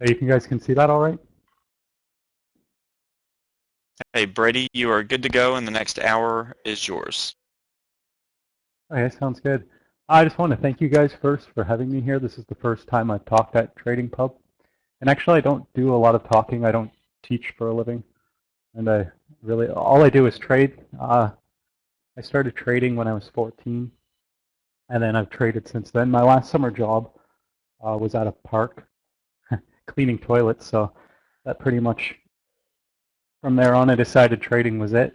Hey, you guys can see that all right? Hey, Brady, you are good to go, and the next hour is yours. Okay, sounds good. I just want to thank you guys first for having me here. This is the first time I've talked at Trading Pub. And actually, I don't do a lot of talking. I don't teach for a living. And all I do is trade. I started trading when I was 14, and then I've traded since then. My last summer job was at a park cleaning toilets. So that pretty much, from there on, I decided trading was it.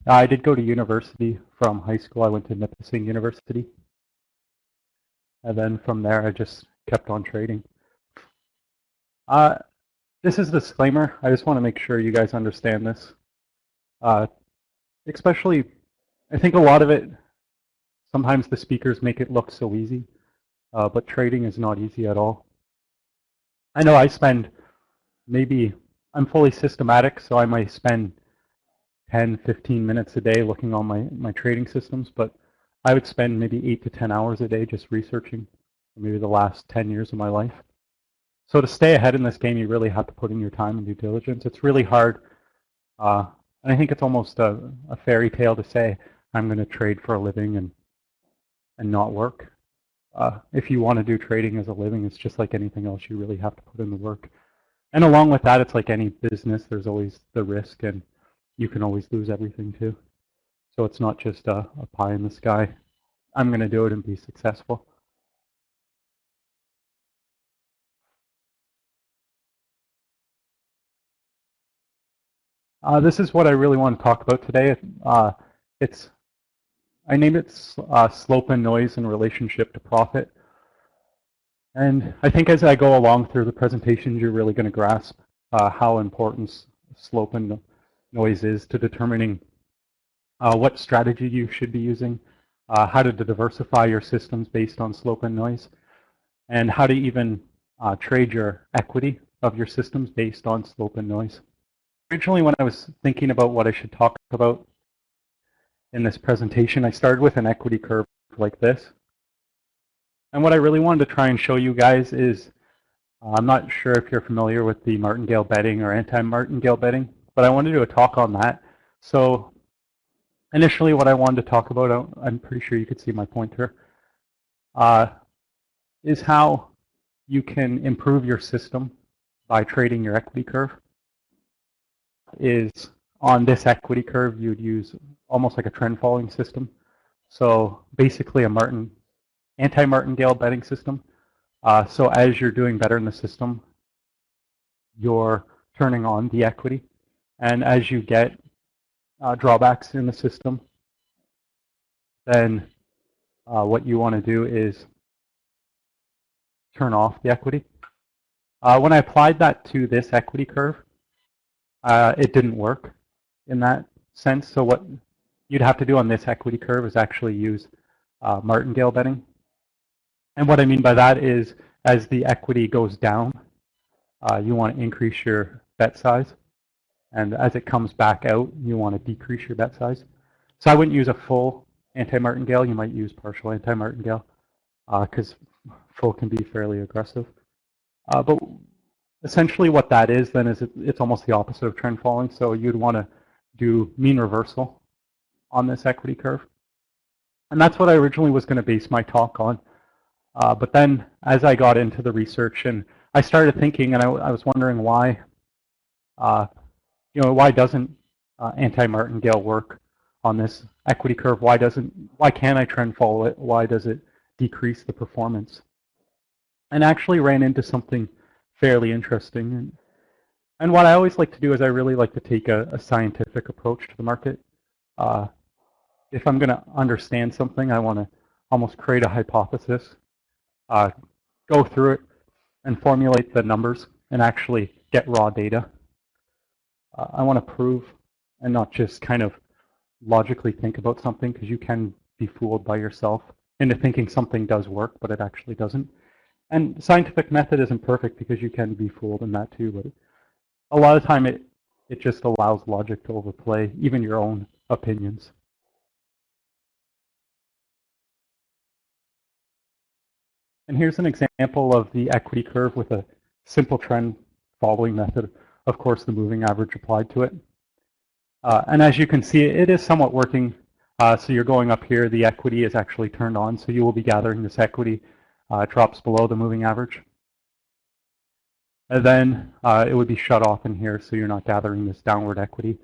I did go to university from high school. I went to Nipissing University. And then from there, I just kept on trading. Uh, this is a disclaimer. I just want to make sure you guys understand this. Uh, Especially, I think a lot of it, sometimes the speakers make it look so easy, but trading is not easy at all. I know I spend maybe, I'm fully systematic, so I might spend 10, 15 minutes a day looking on my trading systems, but I would spend maybe 8 to 10 hours a day just researching maybe the last 10 years of my life. So to stay ahead in this game, you really have to put in your time and due diligence. It's really hard. And I think it's almost a fairy tale to say, I'm going to trade for a living and not work. If you want to do trading as a living, it's just like anything else. You really have to put in the work. And along with that, it's like any business. There's always the risk, and you can always lose everything too. So it's not just a pie in the sky. I'm going to do it and be successful. This is what I really want to talk about today. It's I named it slope and noise in relationship to profit. And I think as I go along through the presentations, you're really going to grasp how important slope and noise is to determining what strategy you should be using, how to diversify your systems based on slope and noise, and how to even trade your equity of your systems based on slope and noise. Originally, when I was thinking about what I should talk about in this presentation, I started with an equity curve like this. And what I really wanted to try and show you guys is, I'm not sure if you're familiar with the martingale betting or anti-martingale betting, but I wanted to do a talk on that. So initially what I wanted to talk about, I'm pretty sure you could see my pointer, is how you can improve your system by trading your equity curve. Is on this equity curve, you'd use almost like a trend following system. So basically a anti-martingale betting system. So as you're doing better in the system, you're turning on the equity. And as you get drawbacks in the system, then what you want to do is turn off the equity. When I applied that to this equity curve, it didn't work in that sense. So what you'd have to do on this equity curve is actually use martingale betting. And what I mean by that is as the equity goes down, you want to increase your bet size. And as it comes back out, you want to decrease your bet size. So I wouldn't use a full anti-martingale. You might use partial anti-martingale because full can be fairly aggressive. But essentially what that is then is it's almost the opposite of trend following. So you'd want to do mean reversal on this equity curve. And that's what I originally was going to base my talk on. But then as I got into the research and I started thinking, and I was wondering why, why doesn't anti-martingale work on this equity curve? Why can't I trend follow it? Why does it decrease the performance? And actually ran into something fairly interesting. And what I always like to do is I really like to take a scientific approach to the market. If I'm going to understand something, I want to almost create a hypothesis, go through it, and formulate the numbers, and actually get raw data. I want to prove and not just kind of logically think about something, because you can be fooled by yourself into thinking something does work, but it actually doesn't. And scientific method isn't perfect because you can be fooled in that too, but a lot of time it just allows logic to overplay even your own opinions. And here's an example of the equity curve with a simple trend following method, of course, the moving average applied to it. And as you can see, it is somewhat working. So you're going up here, the equity is actually turned on, so you will be gathering this equity. It drops below the moving average. And then it would be shut off in here, so you're not gathering this downward equity.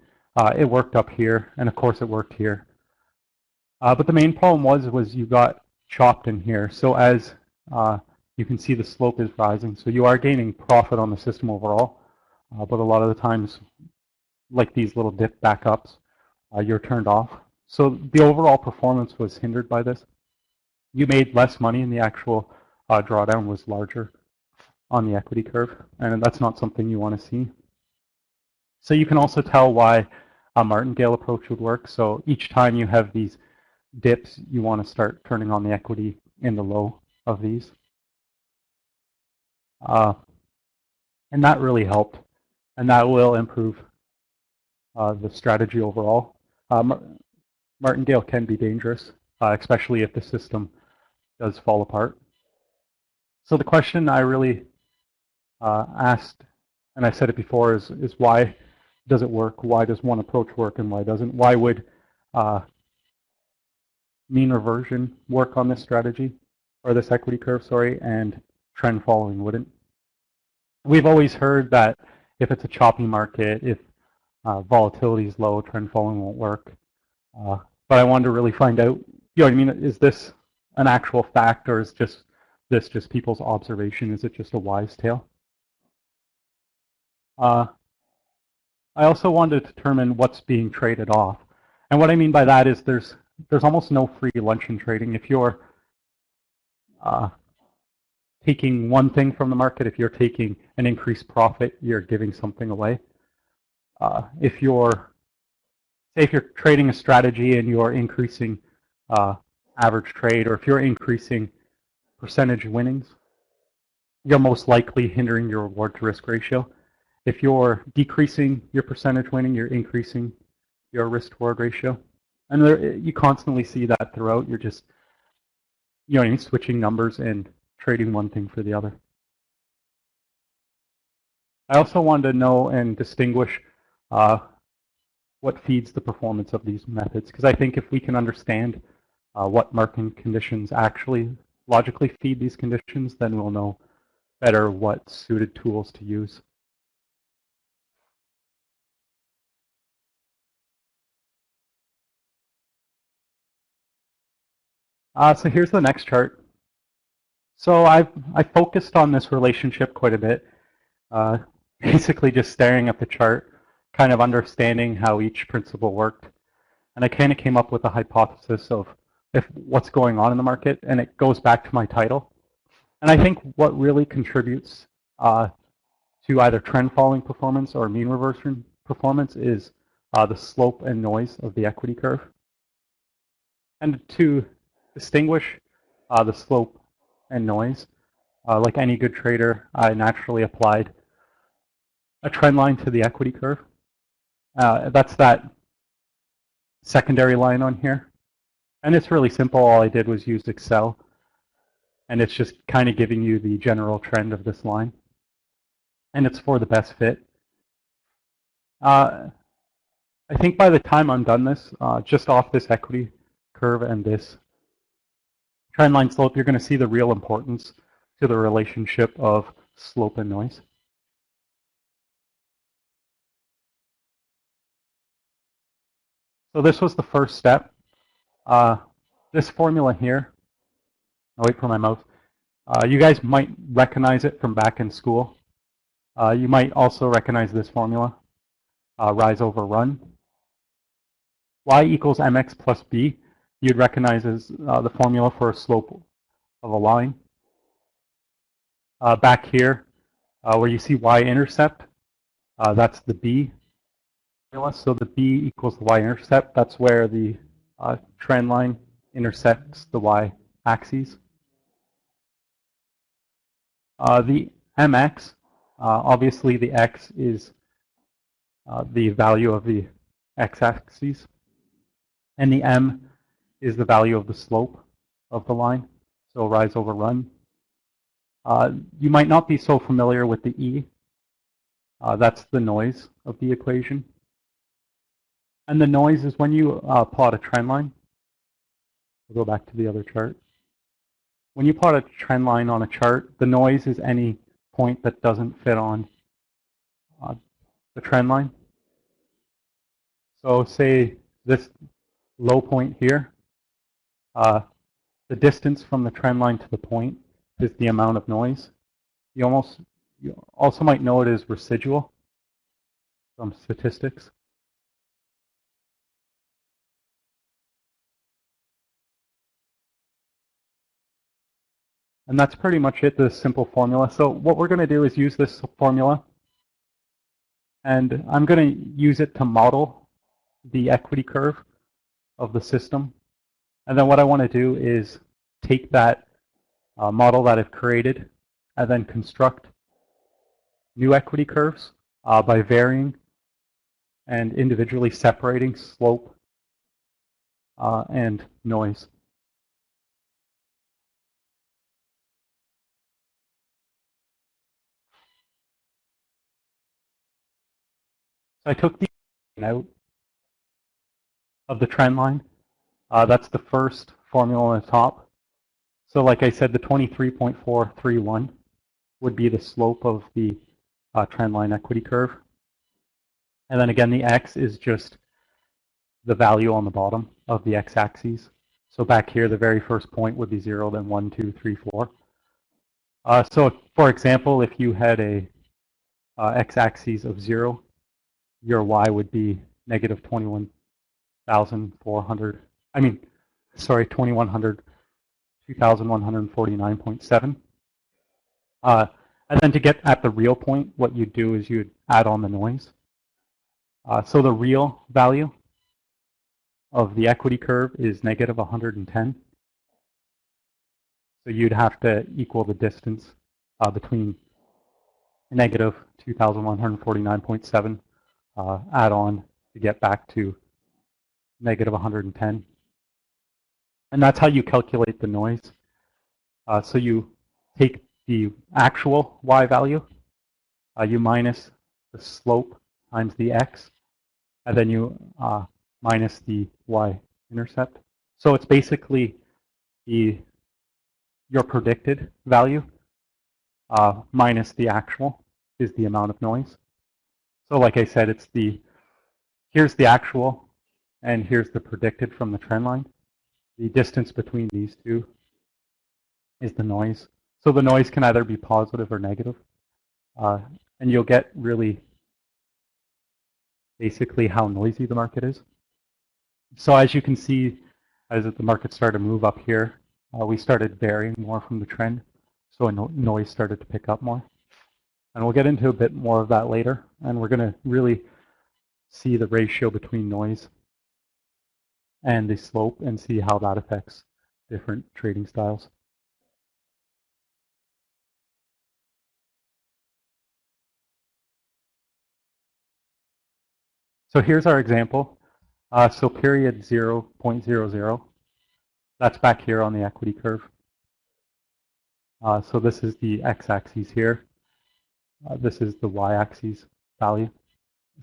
It worked up here, and of course it worked here. But the main problem was you got chopped in here. So as you can see, the slope is rising. So you are gaining profit on the system overall. But a lot of the times, like these little dip backups, you're turned off. So the overall performance was hindered by this. You made less money, and the actual drawdown was larger on the equity curve, and that's not something you want to see. So you can also tell why a martingale approach would work. So each time you have these dips, you want to start turning on the equity in the low of these. And that really helped, and that will improve the strategy overall. Martingale can be dangerous, especially if the system does fall apart. So the question I really asked, and I said it before, is why does it work? Why does one approach work and why doesn't? Why would mean reversion work on this strategy, or this equity curve, sorry, and trend following wouldn't? We've always heard that if it's a choppy market, if volatility is low, trend following won't work. But I wanted to really find out, you know what I mean, is this an actual fact, or is this just people's observation? Is it just a wise tale? I also wanted to determine what's being traded off. And what I mean by that is there's almost no free lunch in trading. If you're taking one thing from the market, if you're taking an increased profit, you're giving something away. If you're trading a strategy and you're increasing average trade, or if you're increasing percentage winnings, you're most likely hindering your reward to risk ratio. If you're decreasing your percentage winning, you're increasing your risk to reward ratio. And you constantly see that throughout. You're just, you know, switching numbers and trading one thing for the other. I also wanted to know and distinguish what feeds the performance of these methods, because I think if we can understand what market conditions actually logically feed these conditions, then we'll know better what suited tools to use. So here's the next chart. So I focused on this relationship quite a bit, basically just staring at the chart, kind of understanding how each principle worked. And I kind of came up with a hypothesis of what's going on in the market, and it goes back to my title. And I think what really contributes to either trend following performance or mean reversion performance is the slope and noise of the equity curve. And to distinguish the slope and noise, like any good trader, I naturally applied a trend line to the equity curve. That's that secondary line on here. And it's really simple. All I did was use Excel. And it's just kind of giving you the general trend of this line. And it's for the best fit. I think by the time I'm done this, just off this equity curve and this trend line slope, you're going to see the real importance to the relationship of slope and noise. So this was the first step. This formula here, I'll wait for my mouse. You guys might recognize it from back in school. You might also recognize this formula, rise over run. Y equals mx plus b, you'd recognize as the formula for a slope of a line. Back here, where you see y-intercept, that's the b formula. So the b equals the y-intercept. That's where the trend line intersects the y-axis. The mx, obviously the x is the value of the x-axis, and the m is the value of the slope of the line, so rise over run. You might not be so familiar with the E. That's the noise of the equation. And the noise is when you plot a trend line. We'll go back to the other chart. When you plot a trend line on a chart, the noise is any point that doesn't fit on the trend line. So say this low point here, the distance from the trend line to the point is the amount of noise. You also might know it as residual from statistics. And that's pretty much it, the simple formula. So what we're going to do is use this formula, and I'm going to use it to model the equity curve of the system. And then what I want to do is take that model that I've created and then construct new equity curves by varying and individually separating slope and noise. So I took the out of the trend line. That's the first formula on the top. So like I said, the 23.431 would be the slope of the trend line equity curve. And then again, the x is just the value on the bottom of the x-axis. So back here, the very first point would be 0, then 1, 2, 3, 4. So for example, if you had a x-axis of 0, your y would be negative 21,400. I mean, sorry, 2100, 2,149.7. And then to get at the real point, what you'd do is you'd add on the noise. So the real value of the equity curve is negative 110. So you'd have to equal the distance between negative 2,149.7 add on to get back to negative 110. And that's how you calculate the noise. So you take the actual y value, you minus the slope times the x, and then you minus the y-intercept. So it's basically your predicted value minus the actual is the amount of noise. So like I said, it's here's the actual, and here's the predicted from the trend line. The distance between these two is the noise. So the noise can either be positive or negative. And you'll get really basically how noisy the market is. So as you can see, as the market started to move up here, we started varying more from the trend. So noise started to pick up more. And we'll get into a bit more of that later. And we're going to really see the ratio between noise and the slope and see how that affects different trading styles. So here's our example. So period 0.00, that's back here on the equity curve. So this is the x-axis here. This is the y-axis value.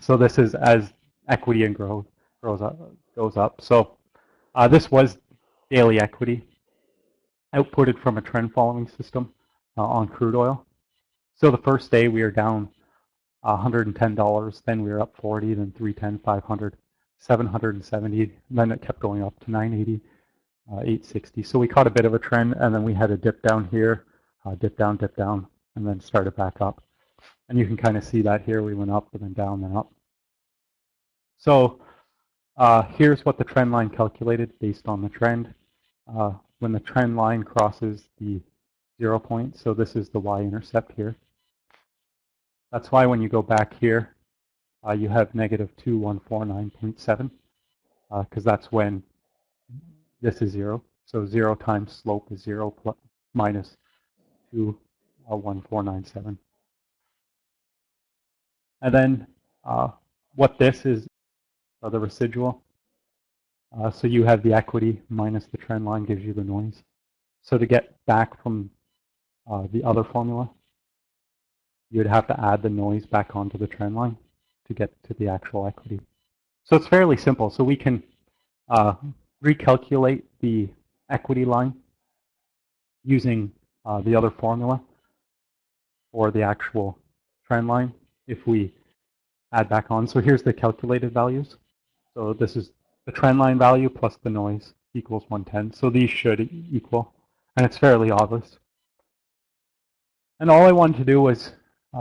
So this is as equity and growth goes up. So this was daily equity outputted from a trend following system on crude oil. So the first day we are down $110, then we were up 40, then 310, 500, 770, and then it kept going up to 980, 860. So we caught a bit of a trend, and then we had a dip down here, dip down, and then started back up. And you can kind of see that here. We went up and then down, then up. So here's what the trend line calculated based on the trend. When the trend line crosses the 0 point, so this is the y-intercept here. That's why when you go back here, you have negative 2149.7, because that's when this is 0. So 0 times slope is 0 plus, minus 21497. And then what this is the residual. So you have the equity minus the trend line gives you the noise. So to get back from the other formula, you would have to add the noise back onto the trend line to get to the actual equity. So it's fairly simple. So we can recalculate the equity line using the other formula for the actual trend line if we add back on. So here's the calculated values. So this is the trend line value plus the noise equals 110. So these should equal, and it's fairly obvious. And all I wanted to do was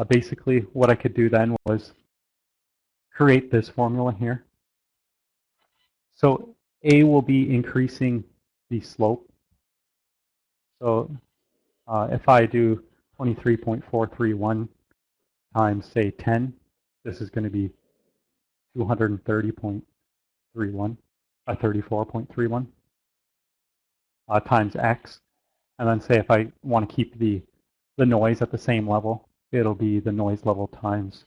basically what I could do then was create this formula here. So A will be increasing the slope. So if I do 23.431 times, say, 10, this is going to be 230.31, 34.31 times x. And then say if I want to keep the noise at the same level, it'll be the noise level times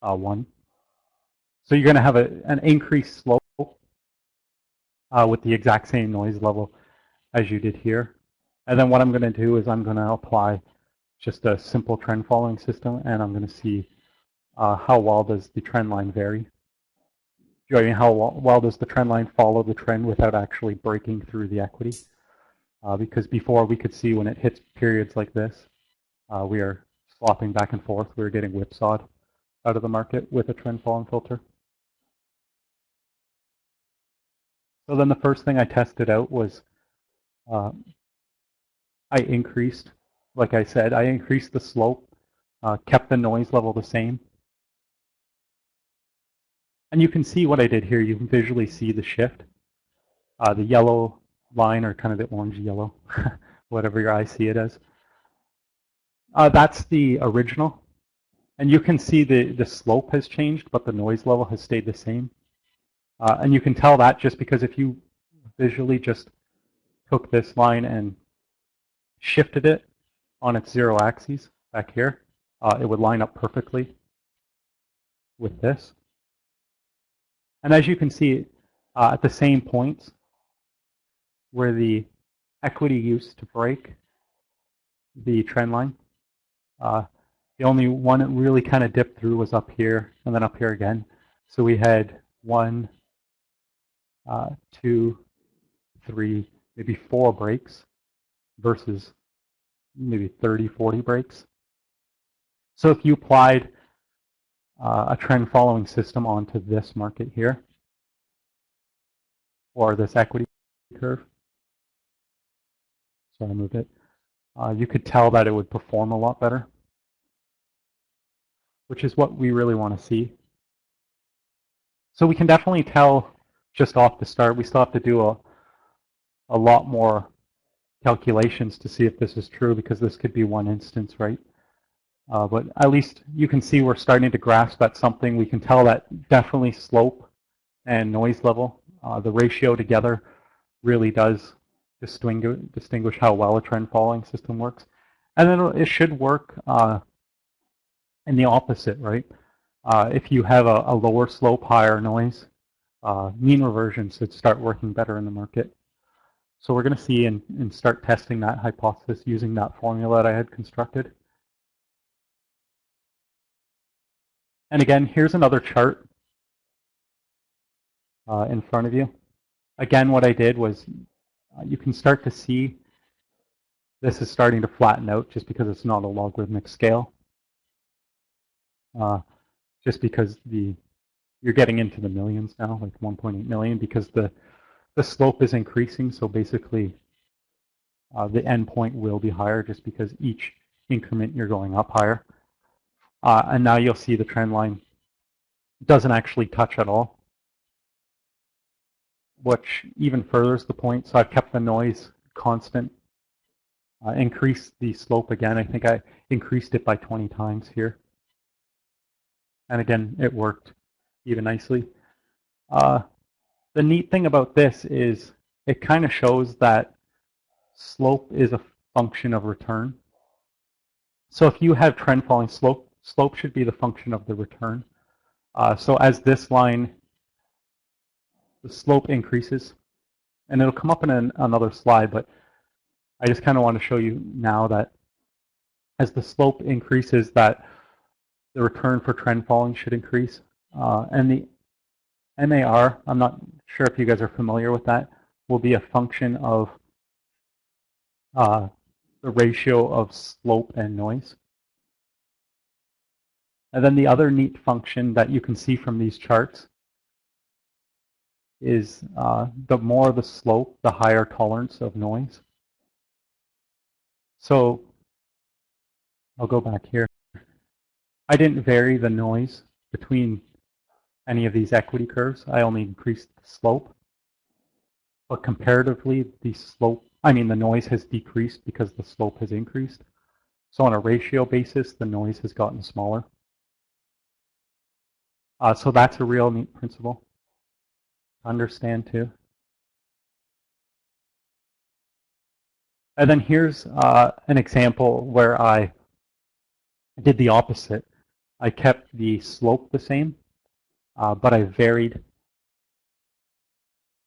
1. So you're going to have an increased slope with the exact same noise level as you did here. And then what I'm going to do is I'm going to apply just a simple trend following system, and I'm going to see how well does the trend line vary. How well does the trend line follow the trend without actually breaking through the equity. Because before we could see when it hits periods like this, we are swapping back and forth. We were getting whipsawed out of the market with a trend following filter. So then the first thing I tested out was I increased, like I said, I increased the slope, kept the noise level the same. And you can see what I did here. You can visually see the shift. The yellow line, or kind of the orange yellow, whatever your eyes see it as. That's the original. And you can see the slope has changed, but the noise level has stayed the same. And you can tell that just because if you visually just took this line and shifted it on its 0 axis back here, it would line up perfectly with this. And as you can see, at the same points where the equity used to break the trend line, the only one that really kind of dipped through was up here and then up here again. So we had 1, 2, 3, maybe 4 breaks versus maybe 30, 40 breaks. So if you applied a trend following system onto this market here, or this equity curve, so I moved it, you could tell that it would perform a lot better, which is what we really want to see. So we can definitely tell just off the start. We still have to do a lot more calculations to see if this is true, because this could be one instance, right? But at least you can see we're starting to grasp at something. We can tell that definitely slope and noise level, the ratio together really does distinguish how well a trend following system works. And then it should work in the opposite, right? If you have a lower slope, higher noise, mean reversion should start working better in the market. So we're going to see and start testing that hypothesis using that formula that I had constructed. And again, here's another chart in front of you. Again, what I did was you can start to see this is starting to flatten out just because it's not a logarithmic scale. Just because you're getting into the millions now, like 1.8 million, because the slope is increasing. So basically, the endpoint will be higher just because each increment you're going up higher. And now you'll see the trend line doesn't actually touch at all, which even furthers the point. So I've kept the noise constant, increased the slope again. I think I increased it by 20 times here. And again, it worked even nicely. The neat thing about this is it kind of shows that slope is a function of return. So if you have trend following, slope should be the function of the return. So as this line, the slope increases, and it'll come up in another slide, but I just kind of want to show you now that as the slope increases, that the return for trend following should increase. And the MAR, I'm not sure if you guys are familiar with that, will be a function of the ratio of slope and noise. And then the other neat function that you can see from these charts is the more the slope, the higher tolerance of noise. So I'll go back here. I didn't vary the noise between any of these equity curves. I only increased the slope. But comparatively, the noise has decreased because the slope has increased. So on a ratio basis, the noise has gotten smaller. So that's a real neat principle to understand too. And then here's an example where I did the opposite. I kept the slope the same, but I varied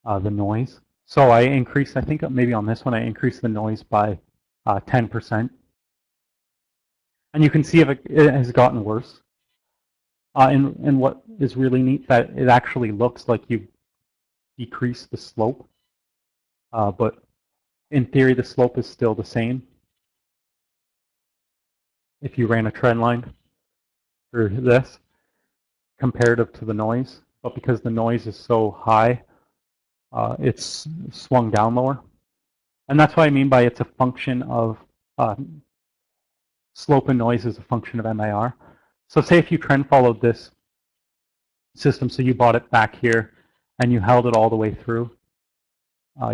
the noise. So I increased, I think maybe on this one, I increased the noise by 10%. And you can see if it has gotten worse. And what is really neat, that it actually looks like you decrease the slope, but in theory, the slope is still the same if you ran a trend line through this comparative to the noise. But because the noise is so high, it's swung down lower. And that's what I mean by it's a function of slope and noise is a function of MIR. So say if you trend followed this system, so you bought it back here and you held it all the way through,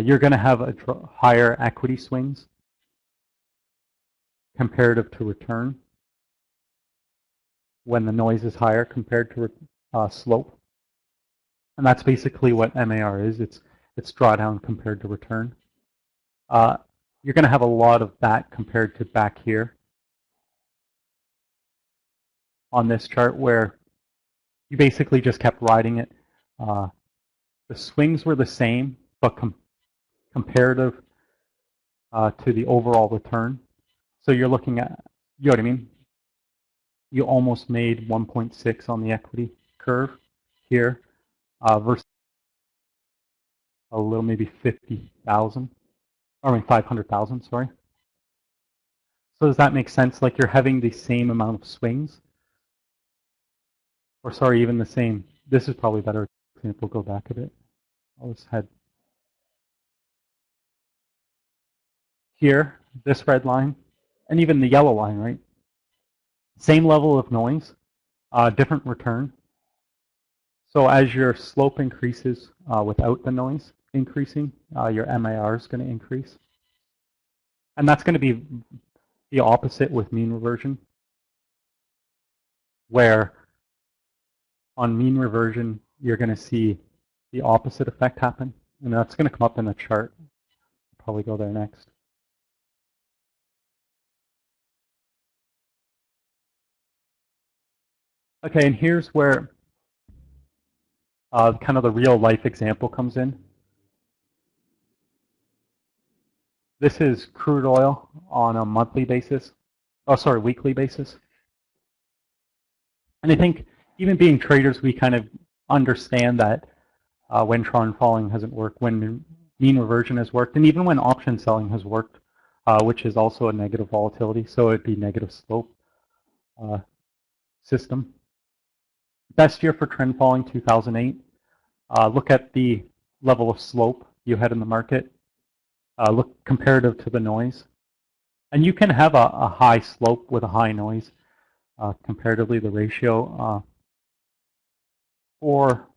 you're going to have a higher equity swings comparative to return when the noise is higher compared to slope. And that's basically what MAR is. It's drawdown compared to return. You're going to have a lot of that compared to back here on this chart where you basically just kept riding it. The swings were the same, but comparative to the overall return. So you're looking at, you know what I mean? You almost made 1.6 on the equity curve here versus a little maybe 50,000, I mean 500,000, sorry. So does that make sense? Like you're having the same amount of swings, or sorry, even the same. This is probably better example. Go back a bit. I'll just head here, this red line, and even the yellow line, right? Same level of noise, different return. So as your slope increases without the noise increasing, your MIR is going to increase. And that's going to be the opposite with mean reversion, where on mean reversion, you're going to see the opposite effect happen. And that's going to come up in the chart. I'll probably go there next. Okay, and here's where kind of the real life example comes in. This is crude oil on a monthly basis. Oh, sorry, weekly basis. And I think even being traders, we kind of understand that when trend following hasn't worked, when mean reversion has worked, and even when option selling has worked, which is also a negative volatility, so it'd be negative slope system. Best year for trend following, 2008. Look at the level of slope you had in the market. Look comparative to the noise. And you can have a high slope with a high noise. Comparatively, the ratio for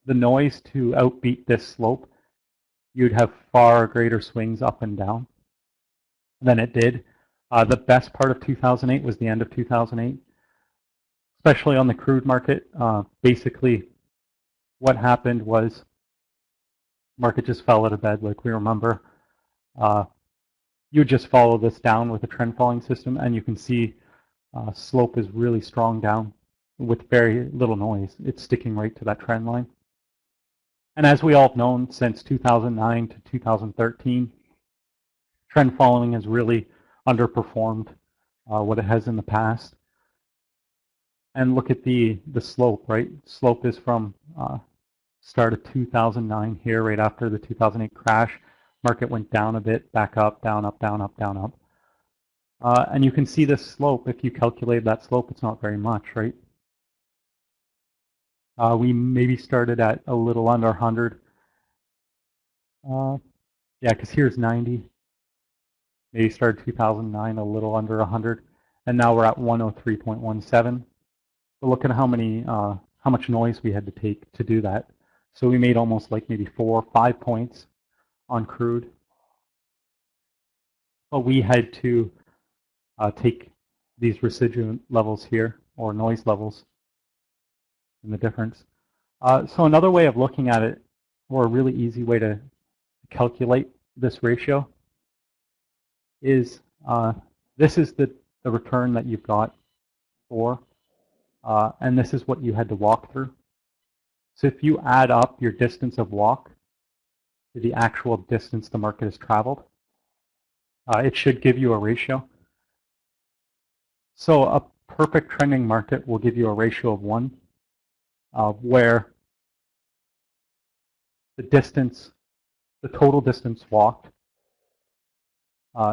the noise to outbeat this slope, you'd have far greater swings up and down than it did. The best part of 2008 was the end of 2008, especially on the crude market. Basically, what happened was market just fell out of bed, like we remember. You just follow this down with a trend following system, and you can see slope is really strong down with very little noise. It's sticking right to that trend line. And as we all have known, since 2009 to 2013, trend following has really underperformed what it has in the past. And look at the slope, right? Slope is from start of 2009 here, right after the 2008 crash. Market went down a bit, back up, down, up, down, up, down, up. And you can see this slope. If you calculate that slope, it's not very much, right? We maybe started at a little under 100. Yeah, because here's 90. Maybe started 2009 a little under 100, and now we're at 103.17. But look at how much noise we had to take to do that. So we made almost like maybe 4 or 5 points on crude, but we had to take these residual levels here, or noise levels, and the difference. So another way of looking at it, or a really easy way to calculate this ratio, is this is the return that you've got for, and this is what you had to walk through. So if you add up your distance of walk to the actual distance the market has traveled, it should give you a ratio. So a perfect trending market will give you a ratio of 1, where the distance, the total distance walked,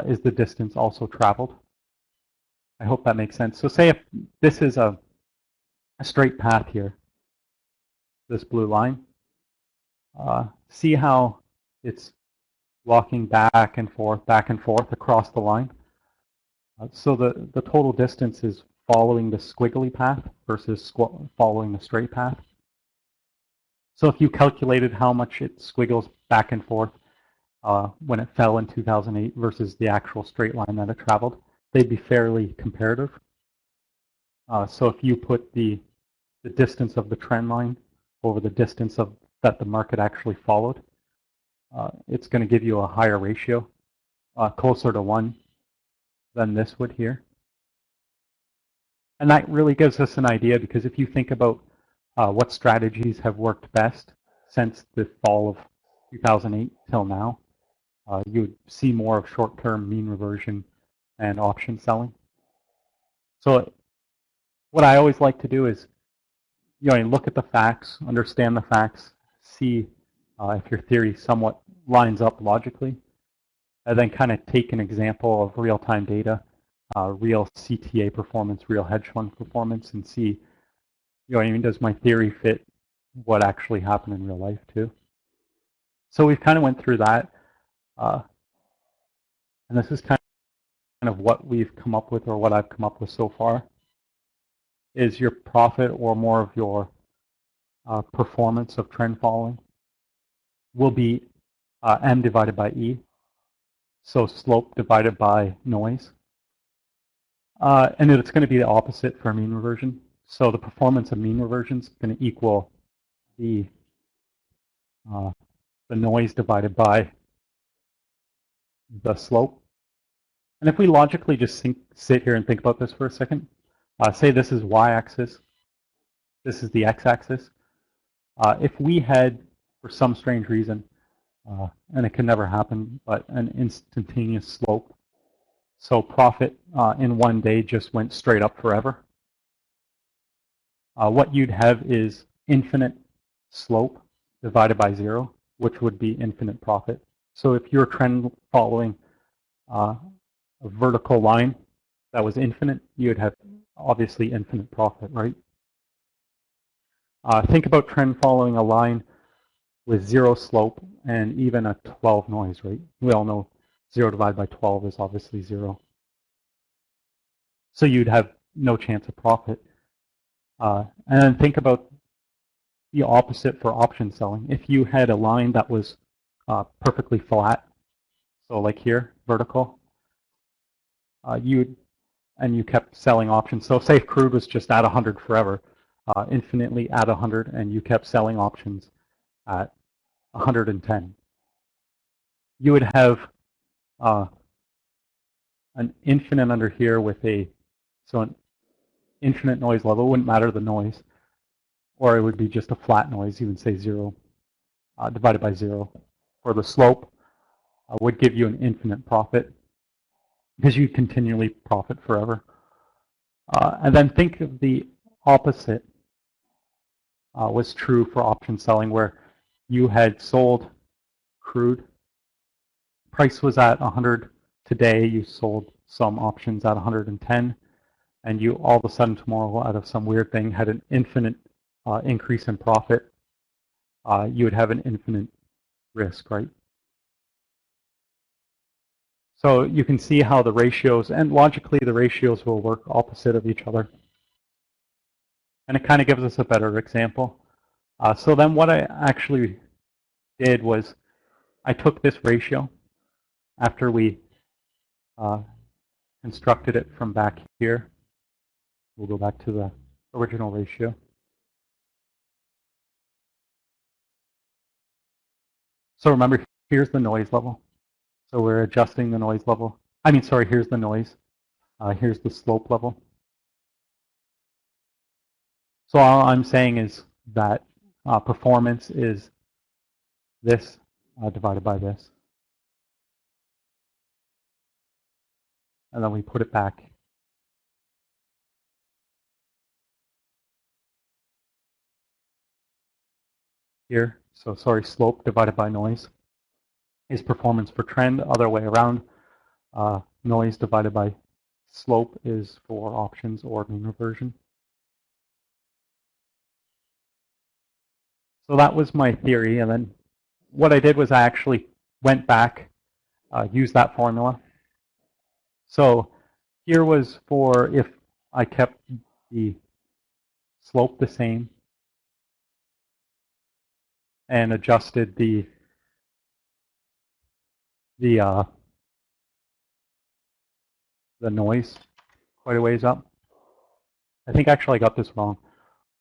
is the distance also traveled. I hope that makes sense. So say if this is a straight path here, this blue line, see how it's walking back and forth across the line. So the total distance is following the squiggly path versus following the straight path. So if you calculated how much it squiggles back and forth when it fell in 2008 versus the actual straight line that it traveled, they'd be fairly comparative. So if you put the distance of the trend line over the distance that the market actually followed, it's going to give you a higher ratio, closer to 1 than this would here. And that really gives us an idea, because if you think about what strategies have worked best since the fall of 2008 till now, you would see more of short-term mean reversion and option selling. So what I always like to do is, look at the facts, understand the facts, see if your theory somewhat lines up logically, and then kind of take an example of real-time data, real CTA performance, real hedge fund performance, and see, does my theory fit what actually happened in real life too? So we've kind of went through that, and this is kind of what we've come up with, or what I've come up with so far, is your profit, or more of your performance of trend following, will be M divided by E, so slope divided by noise. And it's going to be the opposite for mean reversion. So the performance of mean reversion is going to equal the noise divided by the slope. And if we logically just sit here and think about this for a second, say this is y-axis, this is the x-axis. If we had, for some strange reason, and it can never happen, but an instantaneous slope, so profit in one day just went straight up forever, what you'd have is infinite slope divided by 0, which would be infinite profit. So if you're trend following a vertical line that was infinite, you'd have obviously infinite profit, right? Think about trend following a line with 0 slope and even a 12 noise, right? We all know 0 divided by 12 is obviously 0. So you'd have no chance of profit. And then think about the opposite for option selling. If you had a line that was perfectly flat, so like here, vertical, you kept selling options. So say if crude was just at 100 forever, infinitely at 100, and you kept selling options at 110. You would have an infinite under here with an infinite noise level. It wouldn't matter the noise, or it would be just a flat noise. You would say 0 divided by 0. Or the slope would give you an infinite profit, because you continually profit forever. And then think of the opposite was true for option selling, where you had sold crude. Price was at 100 today. You sold some options at 110, and you all of a sudden tomorrow, out of some weird thing, had an infinite increase in profit. You would have an infinite risk, right? So you can see how the ratios, and logically the ratios will work opposite of each other. And it kind of gives us a better example. So then what I actually did was I took this ratio after we constructed it from back here. We'll go back to the original ratio. So remember, here's the noise level. So we're adjusting the noise level. I mean, sorry, here's the noise. Here's the slope level. So all I'm saying is that performance is this divided by this. And then we put it back here. So sorry, slope divided by noise is performance for trend. Other way around, noise divided by slope is for options or mean reversion. So that was my theory. And then what I did was I actually went back, used that formula. So here was for if I kept the slope the same and adjusted the noise quite a ways up. I think actually I got this wrong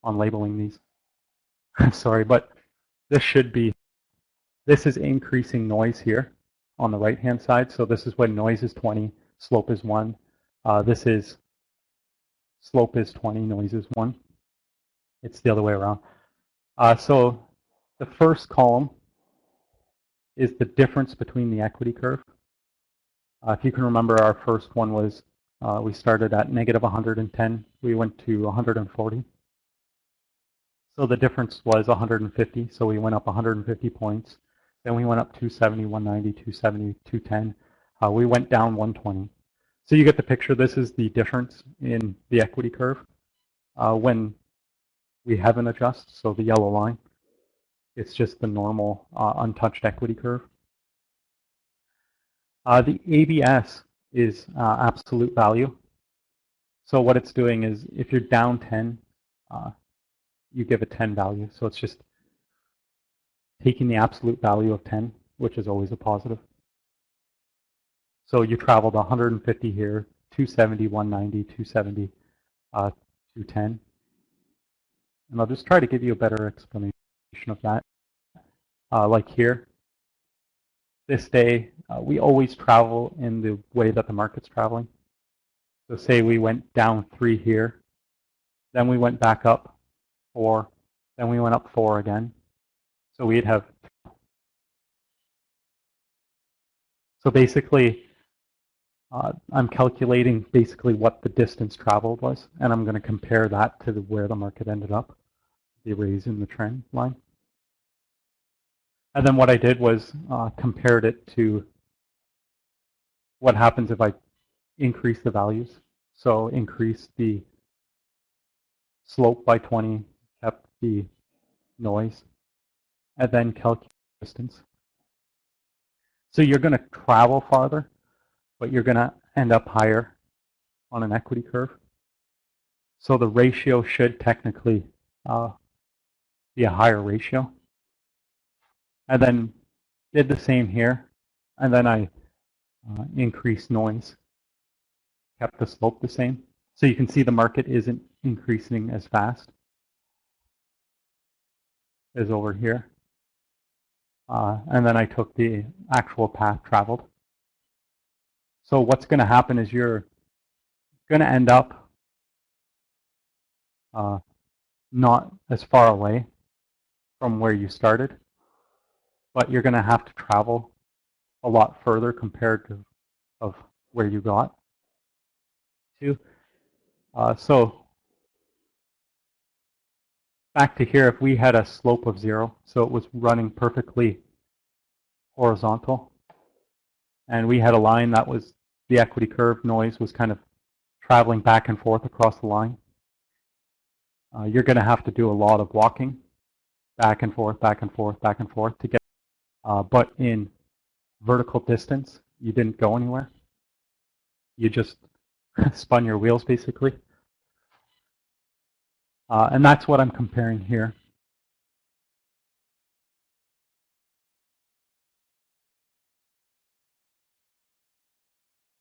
on labeling these. I'm sorry, but this should be, this is increasing noise here on the right-hand side. So this is when noise is 20, slope is 1. This is slope is 20, noise is 1. It's the other way around. So the first column is the difference between the equity curve. If you can remember, our first one was we started at negative 110. We went to 140. So the difference was 150. So we went up 150 points. Then we went up 270, 190, 270, 210. We went down 120. So you get the picture. This is the difference in the equity curve when we haven't adjusted. So the yellow line, it's just the normal untouched equity curve. The ABS is absolute value. So what it's doing is if you're down 10, you give a 10 value. So it's just taking the absolute value of 10, which is always a positive. So you traveled 150 here, 270, 190, 270, 210. And I'll just try to give you a better explanation of that. Like here, this day, we always travel in the way that the market's traveling. So say we went down 3 here, then we went back up 4, then we went up 4 again. So we'd have, so basically, I'm calculating basically what the distance traveled was, and I'm going to compare that to where the market ended up, the raise in the trend line. And then what I did was compared it to what happens if I increase the values. So increase the slope by 20, kept the noise, and then calculate distance. So you're going to travel farther, but you're going to end up higher on an equity curve. So the ratio should technically be a higher ratio. And then did the same here. And then I increased noise, kept the slope the same. So you can see the market isn't increasing as fast as over here. And then I took the actual path traveled. So what's going to happen is you're going to end up not as far away from where you started, but you're going to have to travel a lot further compared to of where you got to. So back to here, if we had a slope of 0, so it was running perfectly horizontal, and we had a line that was the equity curve, noise was kind of traveling back and forth across the line, you're going to have to do a lot of walking back and forth, back and forth, back and forth to get, but in vertical distance, you didn't go anywhere. You just spun your wheels, basically. And that's what I'm comparing here.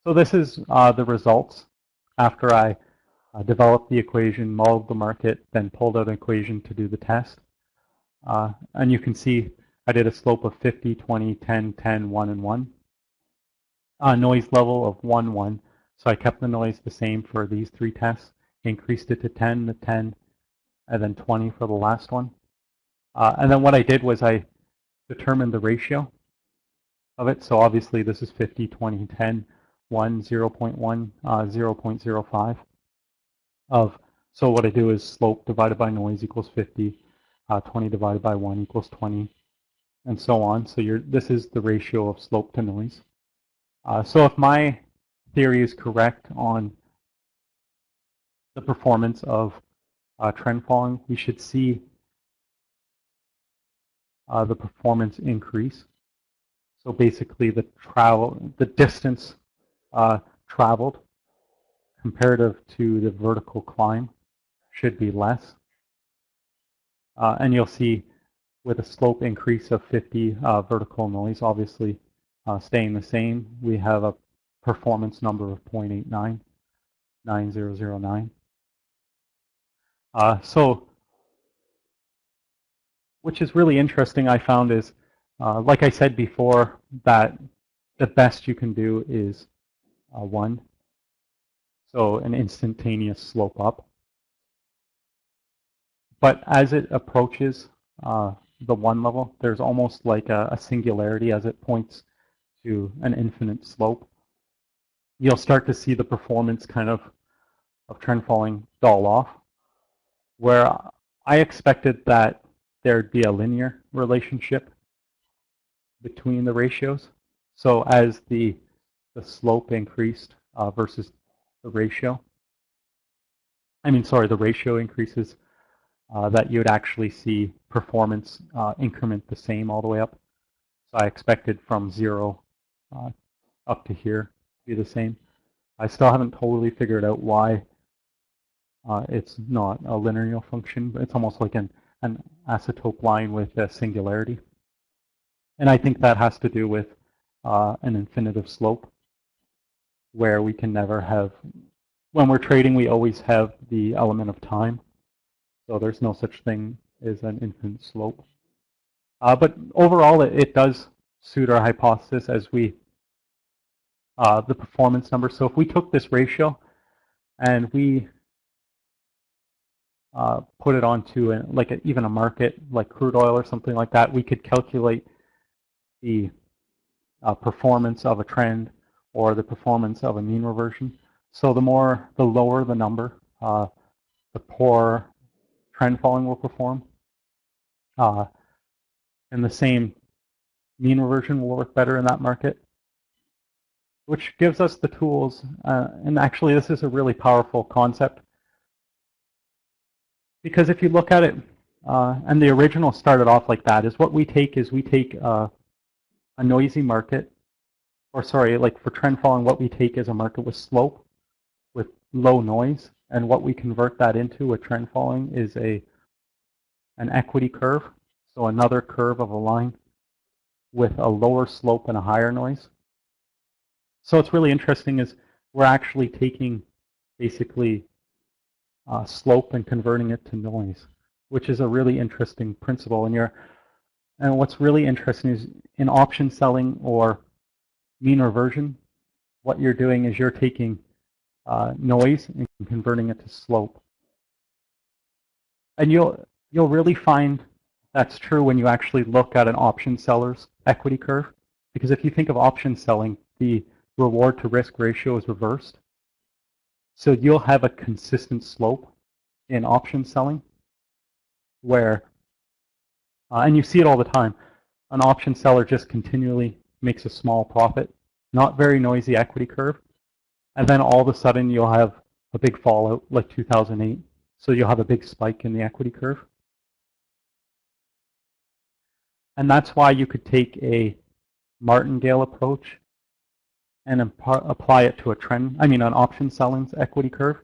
So this is the results after I developed the equation, modeled the market, then pulled out an equation to do the test. And you can see I did a slope of 50, 20, 10, 10, 1, and 1. Noise level of 1, 1. So I kept the noise the same for these 3 tests, increased it to 10, to 10, and then 20 for the last one. And then what I did was I determined the ratio of it. So obviously this is 50, 20, 10, 1, 0.1, 0.05 of, so what I do is slope divided by noise equals 50, 20 divided by 1 equals 20, and so on. So this is the ratio of slope to noise. So if my theory is correct on the performance of trend following, we should see the performance increase. So basically the distance traveled comparative to the vertical climb should be less. And you'll see with a slope increase of 50, vertical noise obviously staying the same, we have a performance number of 0.89, 9009. So, which is really interesting, I found is, like I said before, that the best you can do is 1. So an instantaneous slope up. But as it approaches the 1 level, there's almost like a singularity as it points to an infinite slope. You'll start to see the performance kind of trend following dull off, where I expected that there'd be a linear relationship between the ratios. So as the slope increased versus the ratio, the ratio increases, that you'd actually see performance increment the same all the way up. So I expected from 0 up to here to be the same. I still haven't totally figured out why it's not a linear function, but it's almost like an asymptote line with a singularity. And I think that has to do with an infinitive slope, where we can never have, when we're trading, we always have the element of time. So there's no such thing as an infinite slope. But overall, it does suit our hypothesis as we, the performance number. So if we took this ratio and we put it onto even a market like crude oil or something like that, we could calculate the performance of a trend or the performance of a mean reversion. So the lower the number, the poorer trend following will perform. And the same mean reversion will work better in that market, which gives us the tools. And actually, this is a really powerful concept, because if you look at it, and the original started off like that, is what we take a noisy market, or sorry, like for trend following, what we take is a market with slope, with low noise, and what we convert that into a trend following is an equity curve, so another curve of a line with a lower slope and a higher noise. So what's really interesting is we're actually taking basically slope and converting it to noise, which is a really interesting principle. And what's really interesting is in option selling or mean reversion, what you're doing is you're taking noise and converting it to slope. And you'll really find that's true when you actually look at an option seller's equity curve, because if you think of option selling, the reward to risk ratio is reversed. So you'll have a consistent slope in option selling, where, and you see it all the time, an option seller just continually makes a small profit, not very noisy equity curve, and then all of a sudden you'll have a big fallout like 2008. So you'll have a big spike in the equity curve. And that's why you could take a martingale approach and apply it to an option selling's equity curve,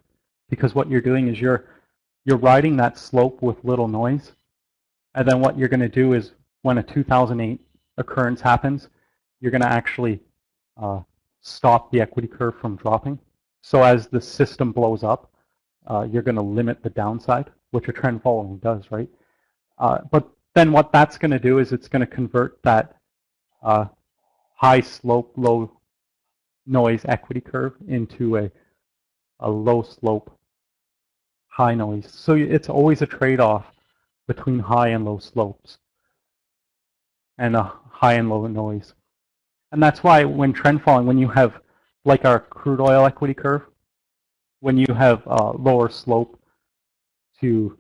because what you're doing is you're riding that slope with little noise, and then what you're going to do is when a 2008 occurrence happens, you're going to actually stop the equity curve from dropping. So as the system blows up, you're going to limit the downside, which a trend following does, right? But then what that's going to do is it's going to convert that high slope, low noise equity curve into a low slope, high noise. So it's always a trade-off between high and low slopes and a high and low noise. And that's why when trend following, when you have like our crude oil equity curve, when you have lower slope to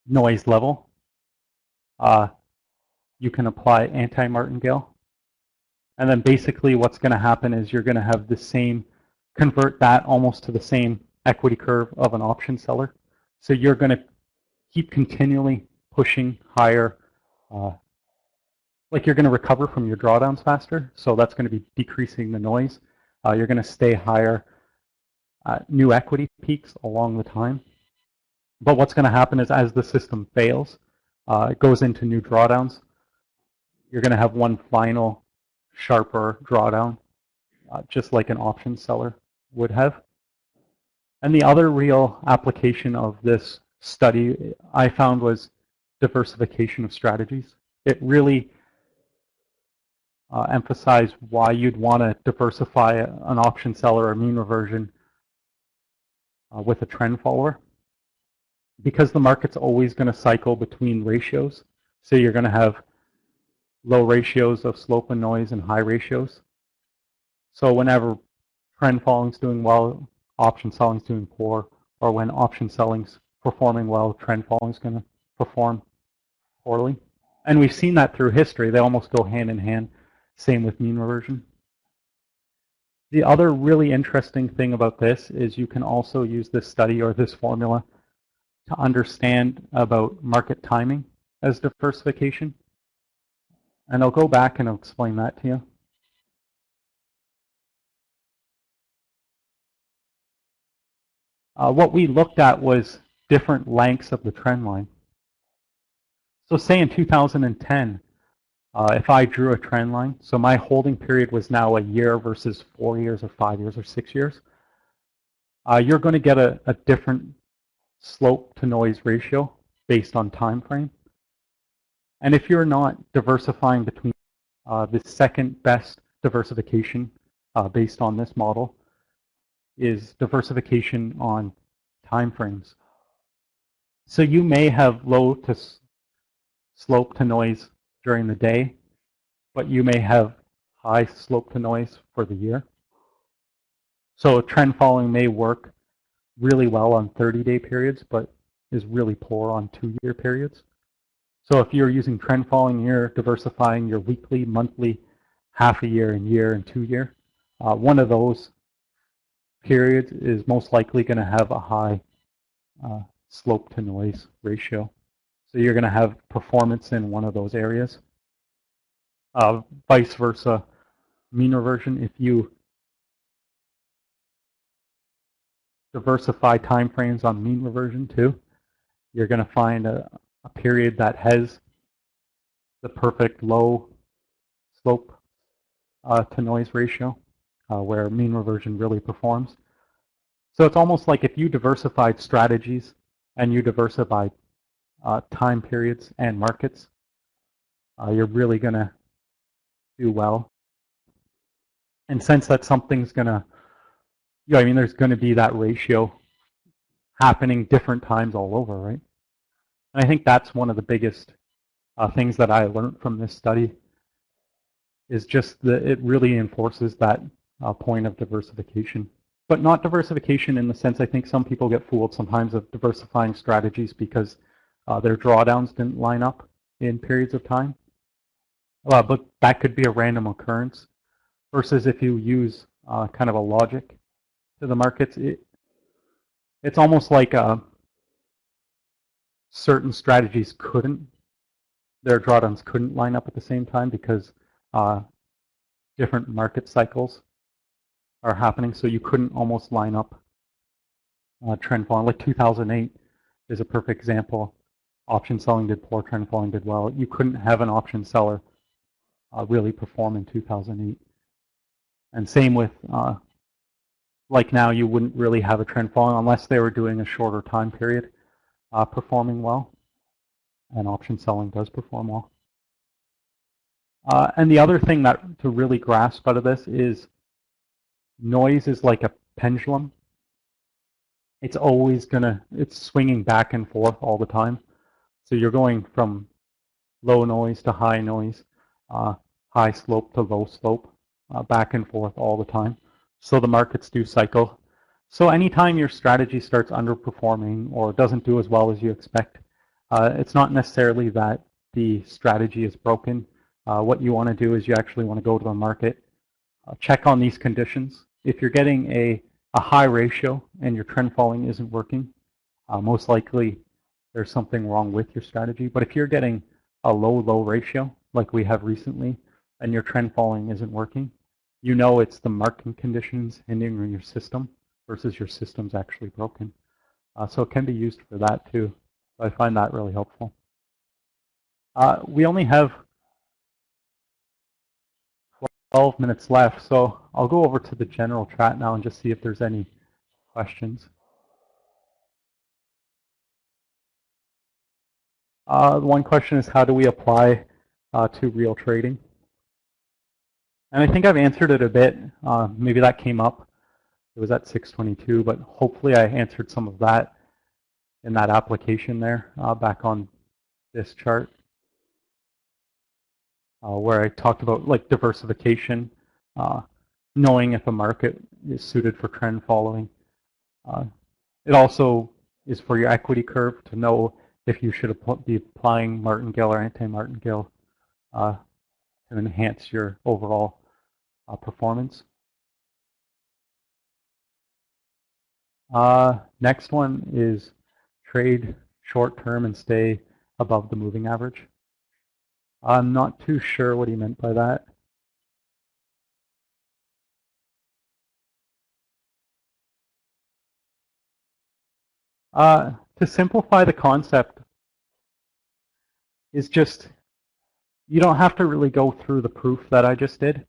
noise level, you can apply anti-martingale. And then basically what's going to happen is you're going to have the same, convert that almost to the same equity curve of an option seller. So you're going to keep continually pushing higher, like you're going to recover from your drawdowns faster. So that's going to be decreasing the noise. You're going to stay higher new equity peaks along the time. But what's going to happen is as the system fails, it goes into new drawdowns. You're going to have one final sharper drawdown, just like an option seller would have. And the other real application of this study I found was diversification of strategies. It really emphasized why you'd want to diversify an option seller or mean reversion with a trend follower, because the market's always going to cycle between ratios. So you're going to have low ratios of slope and noise and high ratios. So whenever trend following's doing well, option selling's doing poor, or when option selling's performing well, trend following's going to perform poorly. And we've seen that through history. They almost go hand in hand. Same with mean reversion. The other really interesting thing about this is you can also use this study or this formula to understand about market timing as diversification. And I'll go back and I'll explain that to you. What we looked at was different lengths of the trend line. So say in 2010, if I drew a trend line, so my holding period was now a year versus 4 years or 5 years or 6 years, you're going to get a different slope to noise ratio based on time frame. And if you're not diversifying between the second best diversification based on this model is diversification on time frames. So you may have low to slope to noise during the day, but you may have high slope to noise for the year. So trend following may work really well on 30-day periods, but is really poor on 2-year periods. So if you're using trend following, you're diversifying your weekly, monthly, half a year, and year, and 2-year. One of those periods is most likely going to have a high slope to noise ratio. So you're going to have performance in one of those areas. Vice versa, mean reversion, if you diversify time frames on mean reversion too, you're going to find a period that has the perfect low slope to noise ratio where mean reversion really performs. So it's almost like if you diversified strategies and you diversified time periods and markets, you're really going to do well. And since that something's going to, there's going to be that ratio happening different times all over, right? And I think that's one of the biggest things that I learned from this study is just that it really enforces that point of diversification. But not diversification in the sense I think some people get fooled sometimes of diversifying strategies because their drawdowns didn't line up in periods of time. But that could be a random occurrence. Versus if you use kind of a logic to the markets, it's almost like certain strategies their drawdowns couldn't line up at the same time because different market cycles are happening. So you couldn't almost line up trend following. Like 2008 is a perfect example. Option selling did poor, trend following did well. You couldn't have an option seller really perform in 2008. And same with, like now, you wouldn't really have a trend following unless they were doing a shorter time period performing well. And option selling does perform well. And the other thing that to really grasp out of this is noise is like a pendulum. It's always it's swinging back and forth all the time. So you're going from low noise to high noise, high slope to low slope, back and forth all the time. So the markets do cycle. So anytime your strategy starts underperforming or doesn't do as well as you expect, it's not necessarily that the strategy is broken. What you want to do is you actually want to go to the market, check on these conditions. If you're getting a high ratio and your trend following isn't working, most likely there's something wrong with your strategy. But if you're getting a low ratio, like we have recently, and your trend following isn't working, you know it's the market conditions hindering your system versus your system's actually broken. So it can be used for that too. So I find that really helpful. We only have 12 minutes left, so I'll go over to the general chat now and just see if there's any questions. One question is, how do we apply to real trading? And I think I've answered it a bit. Maybe that came up. It was at 6:22, but hopefully I answered some of that in that application there back on this chart where I talked about like diversification, knowing if a market is suited for trend following. It also is for your equity curve to know if you should be applying martingale or anti-martingale to enhance your overall performance. Next one is trade short term and stay above the moving average. I'm not too sure what he meant by that. To simplify the concept is just, you don't have to really go through the proof that I just did.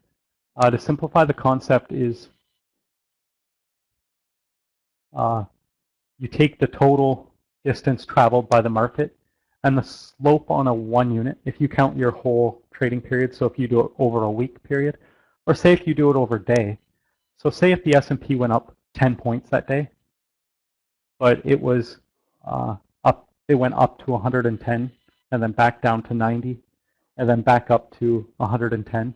To simplify the concept is you take the total distance traveled by the market and the slope on a 1 unit, if you count your whole trading period, so if you do it over a week period, or say if you do it over a day. So say if the S&P went up 10 points that day, but it was it went up to 110 and then back down to 90 and then back up to 110.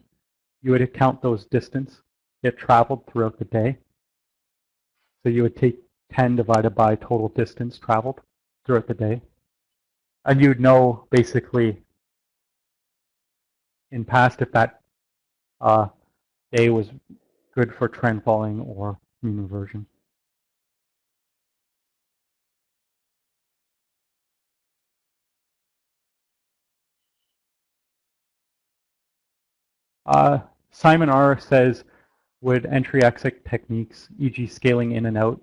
You would count those distance it traveled throughout the day. So you would take 10 divided by total distance traveled throughout the day. And you'd know basically in past if that day was good for trend following or mean reversion. Simon R. says, would entry-exit techniques, e.g. scaling in and out,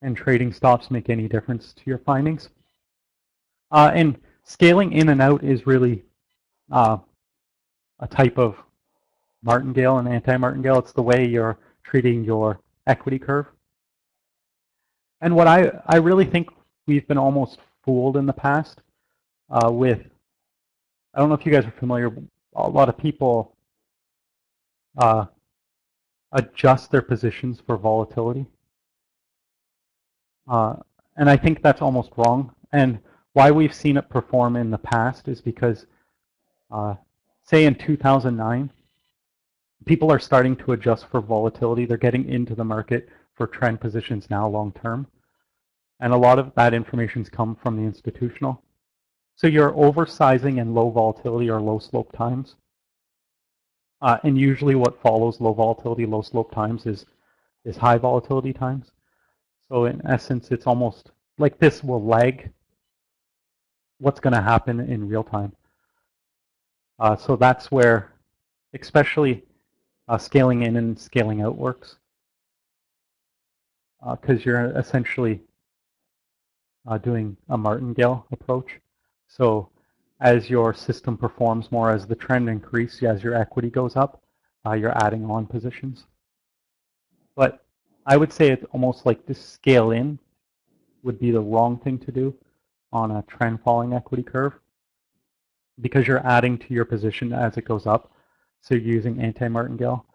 and trading stops make any difference to your findings? And scaling in and out is really a type of martingale and anti-martingale. It's the way you're treating your equity curve. And what I really think we've been almost fooled in the past with, I don't know if you guys are familiar, a lot of people adjust their positions for volatility. And I think that's almost wrong. And why we've seen it perform in the past is because, say in 2009, people are starting to adjust for volatility. They're getting into the market for trend positions now long term. And a lot of that information's come from the institutional. So you're oversizing in low volatility or low slope times. And usually what follows low volatility, low slope times is high volatility times. So in essence, it's almost like this will lag what's going to happen in real time. So that's where, especially scaling in and scaling out works, because you're essentially doing a martingale approach. So as your system performs more, as the trend increases, as your equity goes up, you're adding on positions. But I would say it's almost like this scale in would be the wrong thing to do on a trend following equity curve, because you're adding to your position as it goes up. So you're using anti-martingale.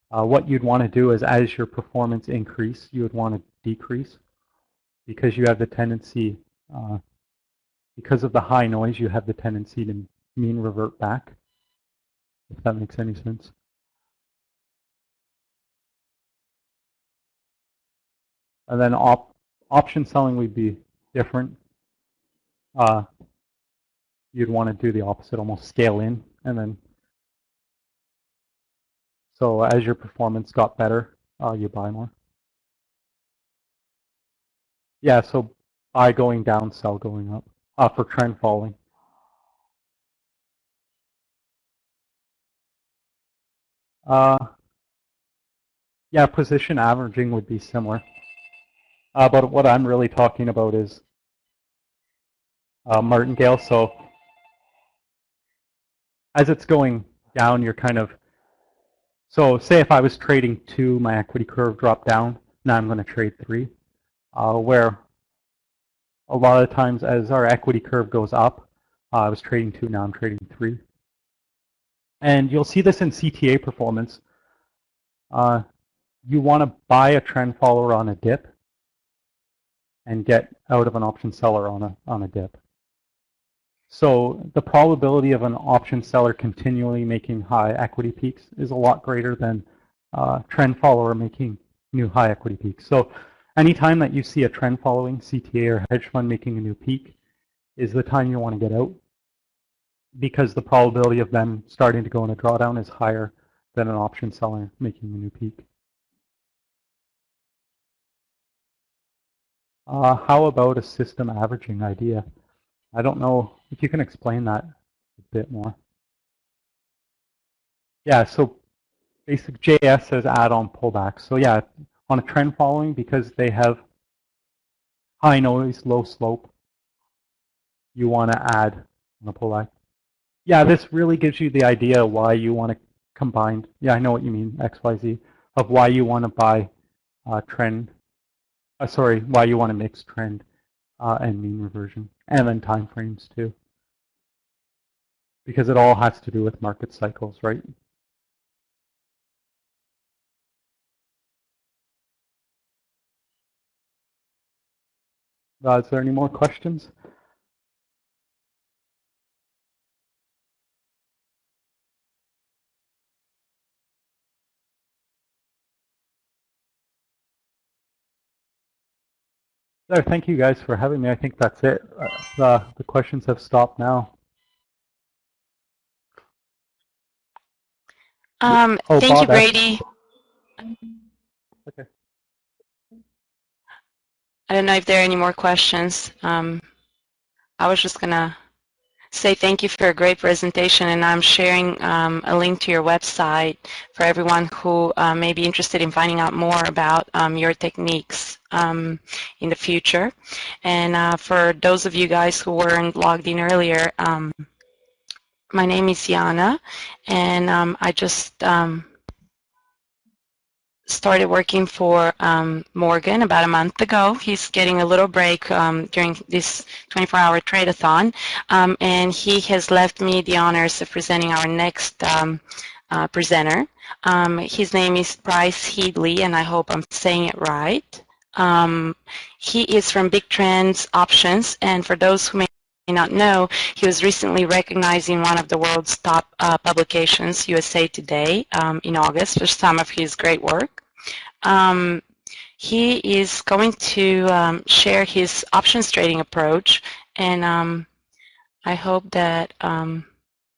What you'd want to do is, as your performance increase, you would want to decrease, because you have the tendency, because of the high noise, you have the tendency to mean revert back, if that makes any sense. And then option selling would be different. You'd want to do the opposite, almost scale in, and then so as your performance got better, you buy more. Yeah, so buy going down, sell going up for trend following. Yeah, position averaging would be similar. But what I'm really talking about is martingale. So as it's going down, you're kind of, so say if I was trading 2, my equity curve dropped down. Now I'm going to trade 3, where a lot of times as our equity curve goes up, I was trading 2, now I'm trading 3. And you'll see this in CTA performance. You want to buy a trend follower on a dip and get out of an option seller on a dip. So the probability of an option seller continually making high equity peaks is a lot greater than trend follower making new high equity peaks. So anytime that you see a trend following CTA or hedge fund making a new peak is the time you want to get out, because the probability of them starting to go in a drawdown is higher than an option seller making a new peak. How about a system averaging idea? I don't know if you can explain that a bit more. Yeah, so basic JS says add-on pullbacks. So yeah, on a trend following, because they have high noise, low slope, you want to add on a pullback. Yeah, this really gives you the idea why you want to combine. Yeah, I know what you mean, XYZ, of why you want to buy trend. Sorry, why you want to mix trend and mean reversion, and then time frames too, because it all has to do with market cycles, right? Is there any more questions? No, thank you guys for having me. I think that's it. The questions have stopped now. Thank you, Bob Brady. Okay. I don't know if there are any more questions. I was just going to say thank you for a great presentation, and I'm sharing a link to your website for everyone who may be interested in finding out more about your techniques in the future. And for those of you guys who weren't logged in earlier, my name is Yana, and I just started working for Morgan about a month ago. He's getting a little break during this 24-hour trade-a-thon, and he has left me the honors of presenting our next presenter. His name is Bryce Headley, and I hope I'm saying it right. He is from Big Trends Options, and for those who may not know, he was recently recognized in one of the world's top publications, USA Today, in August for some of his great work. He is going to share his options trading approach, and I hope that